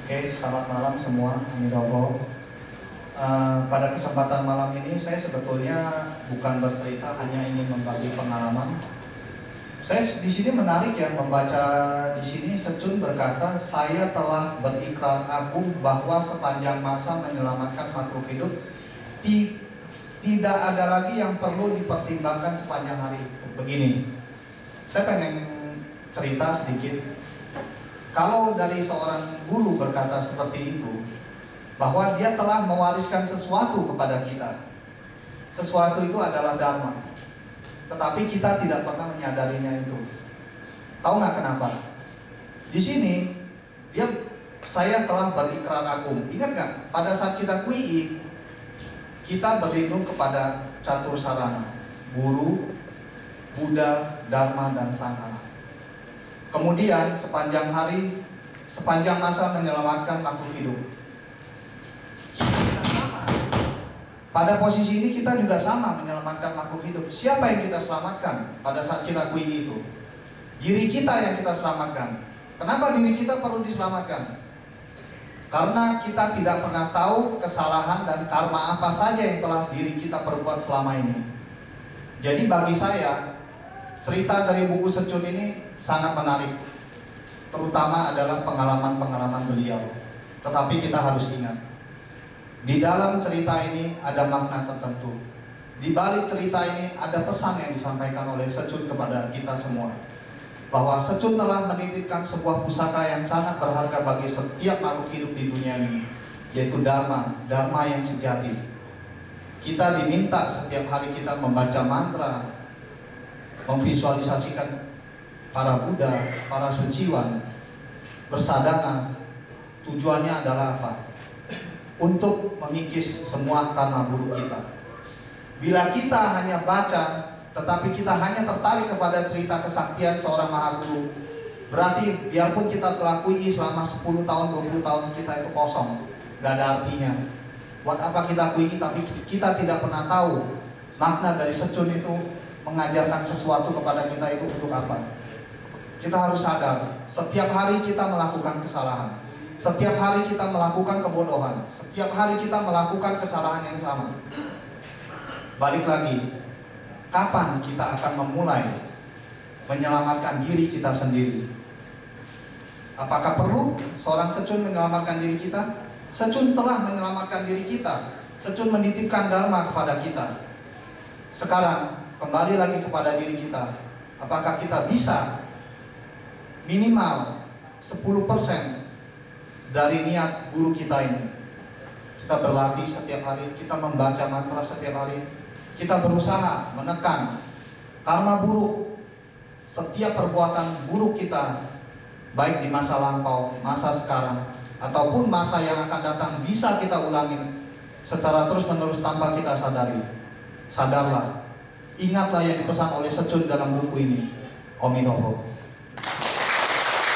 Oke, selamat malam semua, Amidobo. Pada kesempatan malam ini saya sebetulnya bukan bercerita, hanya ingin membagi pengalaman. Saya di sini menarik ya membaca di sini Secun berkata, saya telah berikrar agung bahwa sepanjang masa menyelamatkan makhluk hidup tidak ada lagi yang perlu dipertimbangkan sepanjang hari. Begini, saya pengen cerita sedikit. Kalau dari seorang guru berkata seperti itu, bahwa dia telah mewariskan sesuatu kepada kita. Sesuatu itu adalah dharma. Tetapi kita tidak pernah menyadarinya itu. Tahu nggak kenapa? Di sini saya telah berikrar agung. Ingat nggak? Pada saat kita QI, kita berlindung kepada catur sarana, guru, Buddha, Dharma, dan Sangha. Kemudian sepanjang hari, sepanjang masa menyelamatkan makhluk hidup. Pada posisi ini kita juga sama menyelamatkan makhluk hidup. Siapa yang kita selamatkan pada saat kita QI itu? Diri kita yang kita selamatkan. Kenapa diri kita perlu diselamatkan? Karena kita tidak pernah tahu kesalahan dan karma apa saja yang telah diri kita perbuat selama ini. Jadi bagi saya, cerita dari buku Secun ini sangat menarik, terutama adalah pengalaman-pengalaman beliau. Tetapi kita harus ingat, di dalam cerita ini ada makna tertentu. Di balik cerita ini ada pesan yang disampaikan oleh Secun kepada kita semua, bahwa Secun telah menitipkan sebuah pusaka yang sangat berharga bagi setiap makhluk hidup di dunia ini, yaitu Dharma, Dharma yang sejati. Kita diminta setiap hari kita membaca mantra, memvisualisasikan para Buddha, para suciwan, bersadana. Tujuannya adalah apa? Untuk mengikis semua karma buruk kita. Bila kita hanya baca, tetapi kita hanya tertarik kepada cerita kesaktian seorang maha guru, berarti biarpun kita telah QI selama 10 tahun, 20 tahun, kita itu kosong, gak ada artinya. Buat apa kita QI tapi kita tidak pernah tahu makna dari Secun itu mengajarkan sesuatu kepada kita itu untuk apa. Kita harus sadar, setiap hari kita melakukan kesalahan, setiap hari kita melakukan kebodohan, setiap hari kita melakukan kesalahan yang sama. Balik lagi, kapan kita akan memulai menyelamatkan diri kita sendiri? Apakah perlu seorang Secun menyelamatkan diri kita? Secun telah menyelamatkan diri kita. Secun menitipkan Dharma kepada kita. Sekarang kembali lagi kepada diri kita. Apakah kita bisa minimal 10% dari niat guru kita ini? Kita berlatih setiap hari, kita membaca mantra setiap hari, kita berusaha menekan karma buruk. Setiap perbuatan buruk kita, baik di masa lampau, masa sekarang, ataupun masa yang akan datang, bisa kita ulangi secara terus-menerus tanpa kita sadari. Sadarlah, ingatlah yang dipesan oleh Secun dalam buku ini. Om Inoho.